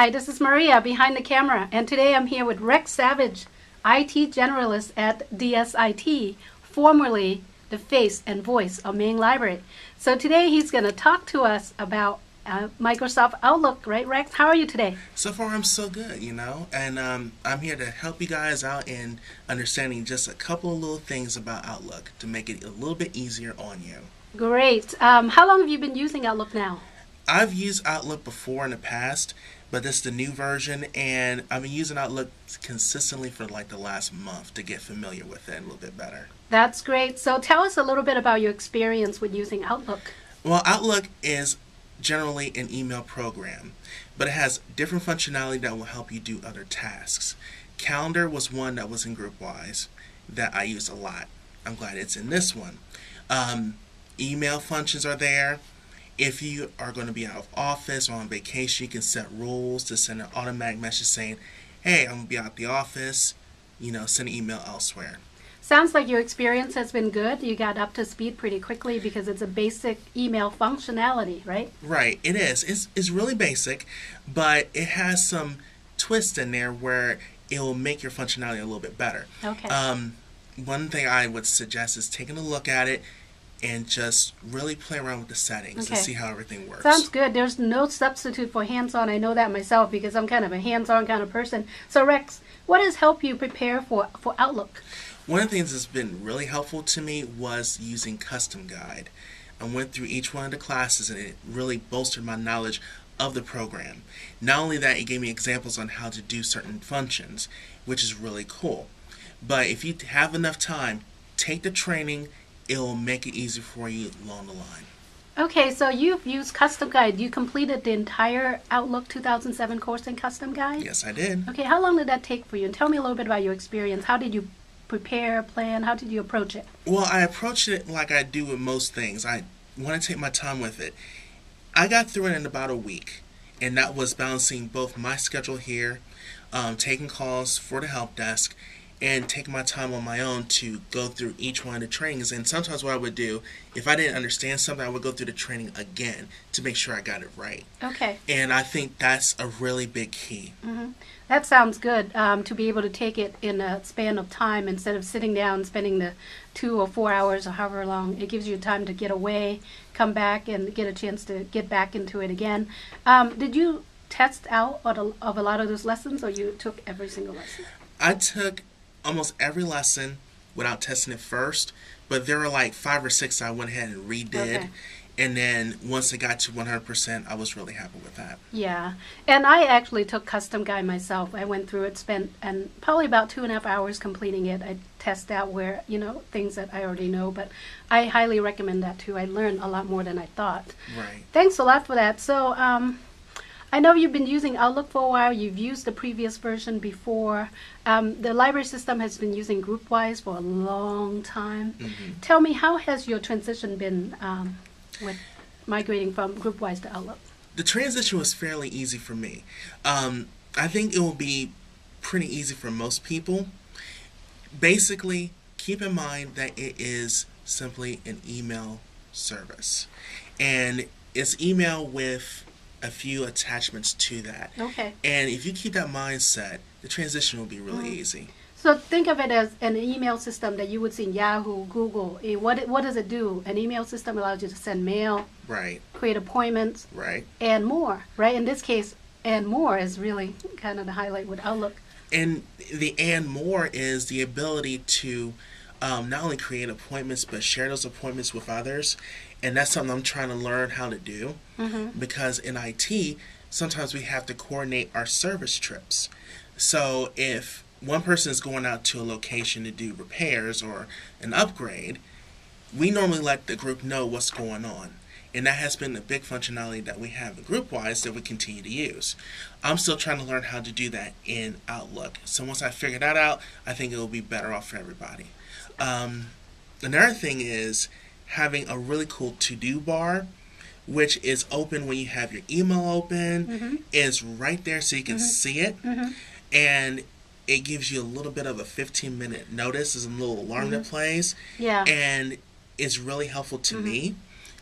Hi, this is Maria behind the camera, and today I'm here with Rex Savage, IT generalist at DSIT, formerly the face and voice of Main Library. So today he's going to talk to us about Microsoft Outlook, right, Rex? How are you today? So far, I'm so good, and I'm here to help you guys out in understanding just a couple of little things about Outlook to make it a little bit easier on you. Great. How long have you been using Outlook now? I've used Outlook before in the past, but this is the new version, and I've been using Outlook consistently for like the last month to get familiar with it a little bit better. That's great. So tell us a little bit about your experience with using Outlook. Well, Outlook is generally an email program, but it has different functionality that will help you do other tasks. Calendar was one that was in GroupWise that I used a lot. I'm glad it's in this one. Email functions are there. If you are going to be out of office or on vacation, you can set rules to send an automatic message saying, hey, I'm going to be out of the office, send an email elsewhere. Sounds like your experience has been good. You got up to speed pretty quickly because it's a basic email functionality, right? Right, it is. It's really basic, but it has some twists in there where it will make your functionality a little bit better. Okay. One thing I would suggest is taking a look at it and just really play around with the settings and see how everything works. Sounds good. There's no substitute for hands-on. I know that myself because I'm kind of a hands-on kind of person. So Rex, what has helped you prepare for Outlook? One of the things that's been really helpful to me was using Custom Guide. I went through each one of the classes and it really bolstered my knowledge of the program. Not only that, it gave me examples on how to do certain functions, which is really cool. But if you have enough time, take the training. It will make it easier for you along the line. Okay, so you've used Custom Guide. You completed the entire Outlook 2007 course in Custom Guide? Yes, I did. Okay, how long did that take for you? And tell me a little bit about your experience. How did you prepare, plan? How did you approach it? Well, I approached it like I do with most things. I want to take my time with it. I got through it in about a week, and that was balancing both my schedule here, taking calls for the help desk, and taking my time on my own to go through each one of the trainings. And sometimes what I would do, if I didn't understand something, I would go through the training again to make sure I got it right. Okay. And I think that's a really big key. Mm-hmm. That sounds good, to be able to take it in a span of time instead of sitting down, spending the 2 or 4 hours or however long. It gives you time to get away, come back, and get a chance to get back into it again. Did you test out of a lot of those lessons, or you took every single lesson? I took almost every lesson without testing it first, but there were like 5 or 6 I went ahead and redid. Okay. And then once it got to 100%, I was really happy with that. Yeah, and I actually took Custom Guide myself. I went through it, spent probably about 2.5 hours completing it. I test out where, things that I already know, but I highly recommend that too. I learned a lot more than I thought. Right. Thanks a lot for that. So I know you've been using Outlook for a while. You've used the previous version before. The library system has been using GroupWise for a long time. Mm-hmm. Tell me, how has your transition been with migrating from GroupWise to Outlook? The transition was fairly easy for me. I think it will be pretty easy for most people. Basically, keep in mind that it is simply an email service. And it's email with a few attachments to that. Okay. And if you keep that mindset, the transition will be really easy. So think of it as an email system that you would see in Yahoo, Google. What does it do? An email system allows you to send mail, right, create appointments, right, and more, right? In this case, and more is really kind of the highlight with Outlook. And the and more is the ability to not only create appointments, but share those appointments with others. And that's something I'm trying to learn how to do, because in IT, sometimes we have to coordinate our service trips. So if one person is going out to a location to do repairs or an upgrade, we normally let the group know what's going on. And that has been a big functionality that we have in GroupWise that we continue to use. I'm still trying to learn how to do that in Outlook. So once I figure that out, I think it will be better off for everybody. Another thing is having a really cool to-do bar, which is open when you have your email open. It's right there so you can see it. And it gives you a little bit of a 15-minute notice. There's a little alarm that plays. Yeah. And it's really helpful to me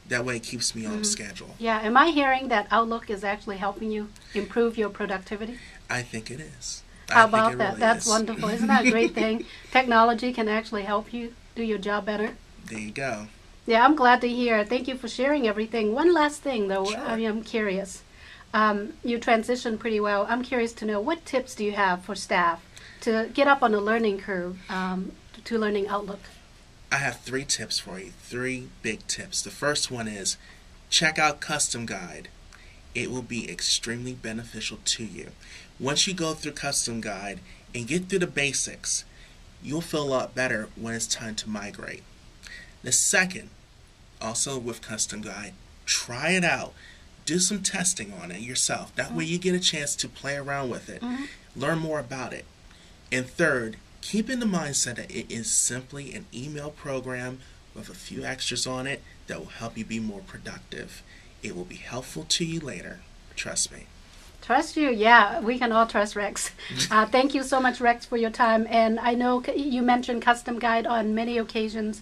That way it keeps me on schedule. Yeah, am I hearing that Outlook is actually helping you improve your productivity? I think it is. How I think about it that? really That's is. wonderful. Isn't that a great thing? Technology can actually help you do your job better. There you go. Yeah, I'm glad to hear. Thank you for sharing everything. One last thing, though. Sure. I'm curious. You transitioned pretty well. I'm curious to know, what tips do you have for staff to get up on the learning curve to learning Outlook? I have 3 tips for you. 3 big tips. The first one is check out Custom Guide. It will be extremely beneficial to you. Once you go through Custom Guide and get through the basics, you'll feel a lot better when it's time to migrate. The second, also with Custom Guide, try it out. Do some testing on it yourself. That way you get a chance to play around with it, learn more about it. And third, keep in the mindset that it is simply an email program with a few extras on it that will help you be more productive. It will be helpful to you later. Trust me. Trust you, yeah. We can all trust Rex. Thank you so much, Rex, for your time. And I know you mentioned Custom Guide on many occasions.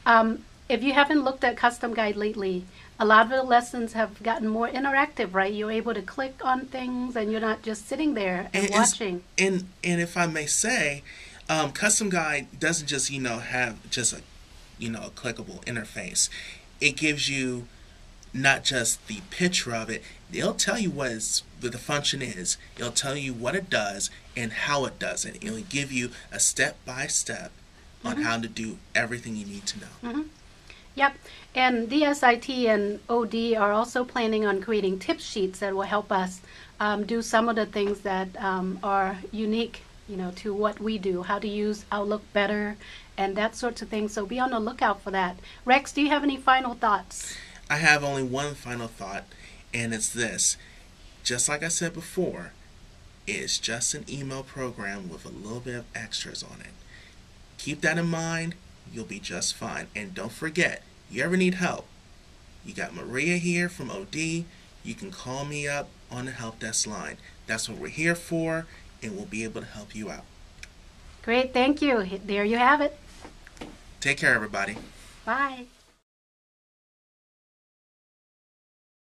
If you haven't looked at Custom Guide lately, a lot of the lessons have gotten more interactive, right? You're able to click on things, and you're not just sitting there and watching. And if I may say, Custom Guide doesn't just have just a a clickable interface. It gives you not just the picture of it. It'll tell you what the function is. It'll tell you what it does and how it does it. It'll give you a step by step on how to do everything you need to know. Yep, and DSIT and OD are also planning on creating tip sheets that will help us do some of the things that are unique, to what we do, how to use Outlook better, and that sorts of things. So be on the lookout for that. Rex, do you have any final thoughts? I have only one final thought, and it's this. Just like I said before, it's just an email program with a little bit of extras on it. Keep that in mind. You'll be just fine. And don't forget, you ever need help, you got Maria here from OD. You can call me up on the help desk line. That's what we're here for, and we'll be able to help you out. Great, thank you. There you have it. Take care, everybody. Bye.